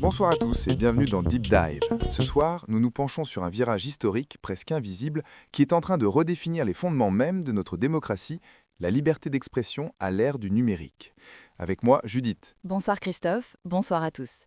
Bonsoir à tous et bienvenue dans Deep Dive. Ce soir, nous nous penchons sur un virage historique presque invisible qui est en train de redéfinir les fondements mêmes de notre démocratie, la liberté d'expression à l'ère du numérique. Avec moi, Judith. Bonsoir Christophe, bonsoir à tous.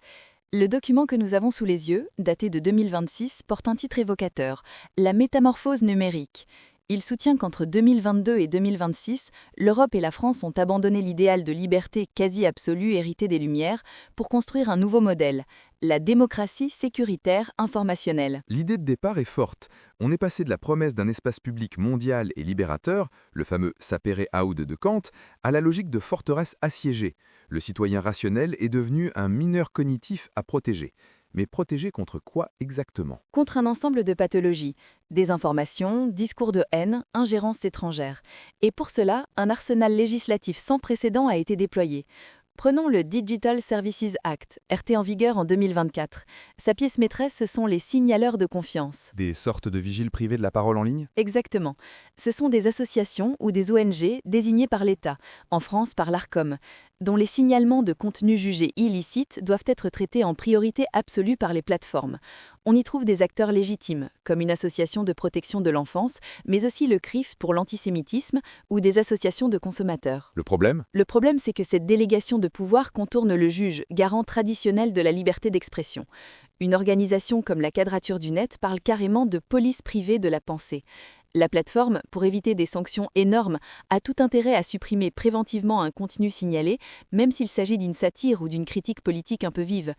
Le document que nous avons sous les yeux, daté de 2026, porte un titre évocateur, La métamorphose numérique. Il soutient qu'entre 2022 et 2026, l'Europe et la France ont abandonné l'idéal de liberté quasi absolue hérité des Lumières pour construire un nouveau modèle, la démocratie sécuritaire informationnelle. L'idée de départ est forte. On est passé de la promesse d'un espace public mondial et libérateur, le fameux Sapere Aude de Kant, à la logique de forteresse assiégée. Le citoyen rationnel est devenu un mineur cognitif à protéger. Mais protéger contre quoi exactement? Contre un ensemble de pathologies, désinformation, discours de haine, ingérence étrangère. Et pour cela, un arsenal législatif sans précédent a été déployé. Prenons le Digital Services Act, RT en vigueur en 2024. Sa pièce maîtresse, ce sont les signaleurs de confiance. Des sortes de vigiles privés de la parole en ligne? Exactement. Ce sont des associations ou des ONG désignées par l'État, en France par l'Arcom, dont les signalements de contenus jugés illicites doivent être traités en priorité absolue par les plateformes. On y trouve des acteurs légitimes, comme une association de protection de l'enfance, mais aussi le CRIF pour l'antisémitisme ou des associations de consommateurs. Le problème? Le problème, c'est que cette délégation de pouvoir contourne le juge, garant traditionnel de la liberté d'expression. Une organisation comme la Quadrature du Net parle carrément de police privée de la pensée. La plateforme, pour éviter des sanctions énormes, a tout intérêt à supprimer préventivement un contenu signalé, même s'il s'agit d'une satire ou d'une critique politique un peu vive.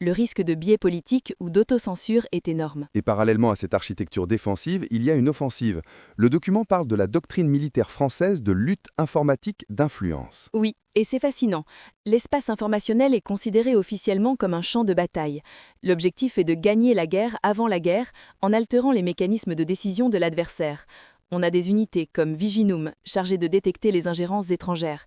Le risque de biais politique ou d'autocensure est énorme. Et parallèlement à cette architecture défensive, il y a une offensive. Le document parle de la doctrine militaire française de lutte informatique d'influence. Oui, et c'est fascinant. L'espace informationnel est considéré officiellement comme un champ de bataille. L'objectif est de gagner la guerre avant la guerre en altérant les mécanismes de décision de l'adversaire. On a des unités comme Viginum, chargées de détecter les ingérences étrangères.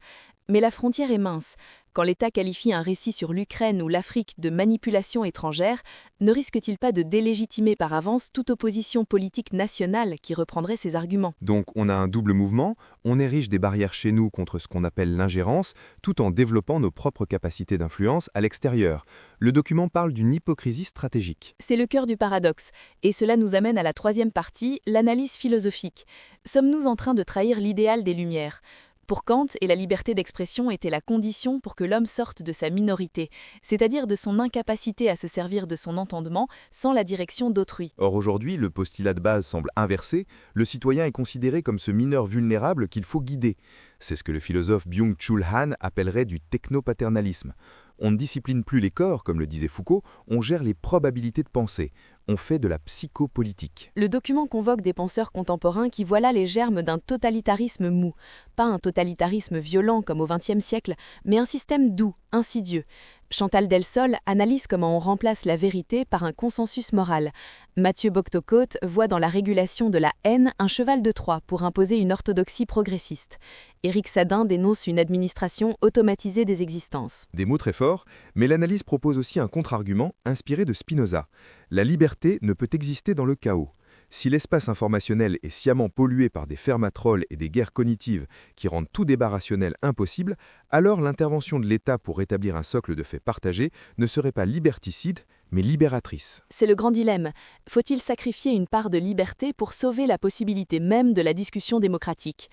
Mais la frontière est mince. Quand l'État qualifie un récit sur l'Ukraine ou l'Afrique de manipulation étrangère, ne risque-t-il pas de délégitimer par avance toute opposition politique nationale qui reprendrait ses arguments? Donc on a un double mouvement, on érige des barrières chez nous contre ce qu'on appelle l'ingérence, tout en développant nos propres capacités d'influence à l'extérieur. Le document parle d'une hypocrisie stratégique. C'est le cœur du paradoxe, et cela nous amène à la troisième partie, l'analyse philosophique. Sommes-nous en train de trahir l'idéal des Lumières ? Pour Kant, la liberté d'expression était la condition pour que l'homme sorte de sa minorité, c'est-à-dire de son incapacité à se servir de son entendement sans la direction d'autrui. Or aujourd'hui, le postulat de base semble inversé, le citoyen est considéré comme ce mineur vulnérable qu'il faut guider. C'est ce que le philosophe Byung-Chul Han appellerait du technopaternalisme. On ne discipline plus les corps, comme le disait Foucault, on gère les probabilités de pensée. On fait de la psychopolitique. Le document convoque des penseurs contemporains qui voient là les germes d'un totalitarisme mou. Pas un totalitarisme violent comme au XXe siècle, mais un système doux, insidieux. Chantal Delsol analyse comment on remplace la vérité par un consensus moral. Mathieu Bock-Tocqueville voit dans la régulation de la haine un cheval de Troie pour imposer une orthodoxie progressiste. Éric Sadin dénonce une administration automatisée des existences. Des mots très forts, mais l'analyse propose aussi un contre-argument inspiré de Spinoza. La liberté ne peut exister dans le chaos. Si l'espace informationnel est sciemment pollué par des fermatrolles et des guerres cognitives qui rendent tout débat rationnel impossible, alors l'intervention de l'État pour rétablir un socle de faits partagés ne serait pas liberticide, mais libératrice. C'est le grand dilemme. Faut-il sacrifier une part de liberté pour sauver la possibilité même de la discussion démocratique ?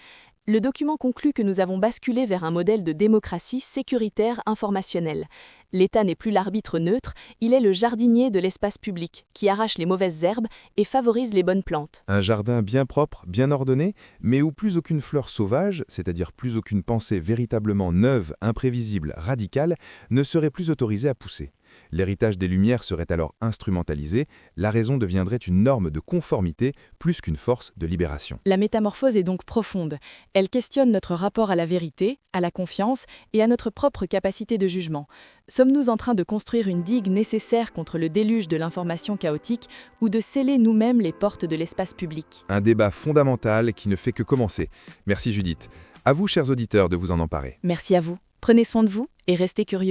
Le document conclut que nous avons basculé vers un modèle de démocratie sécuritaire informationnelle. L'État n'est plus l'arbitre neutre, il est le jardinier de l'espace public, qui arrache les mauvaises herbes et favorise les bonnes plantes. Un jardin bien propre, bien ordonné, mais où plus aucune fleur sauvage, c'est-à-dire plus aucune pensée véritablement neuve, imprévisible, radicale, ne serait plus autorisée à pousser. L'héritage des Lumières serait alors instrumentalisé, la raison deviendrait une norme de conformité plus qu'une force de libération. La métamorphose est donc profonde. Elle questionne notre rapport à la vérité, à la confiance et à notre propre capacité de jugement. Sommes-nous en train de construire une digue nécessaire contre le déluge de l'information chaotique ou de sceller nous-mêmes les portes de l'espace public? Un débat fondamental qui ne fait que commencer. Merci Judith. À vous, chers auditeurs, de vous en emparer. Merci à vous. Prenez soin de vous et restez curieux.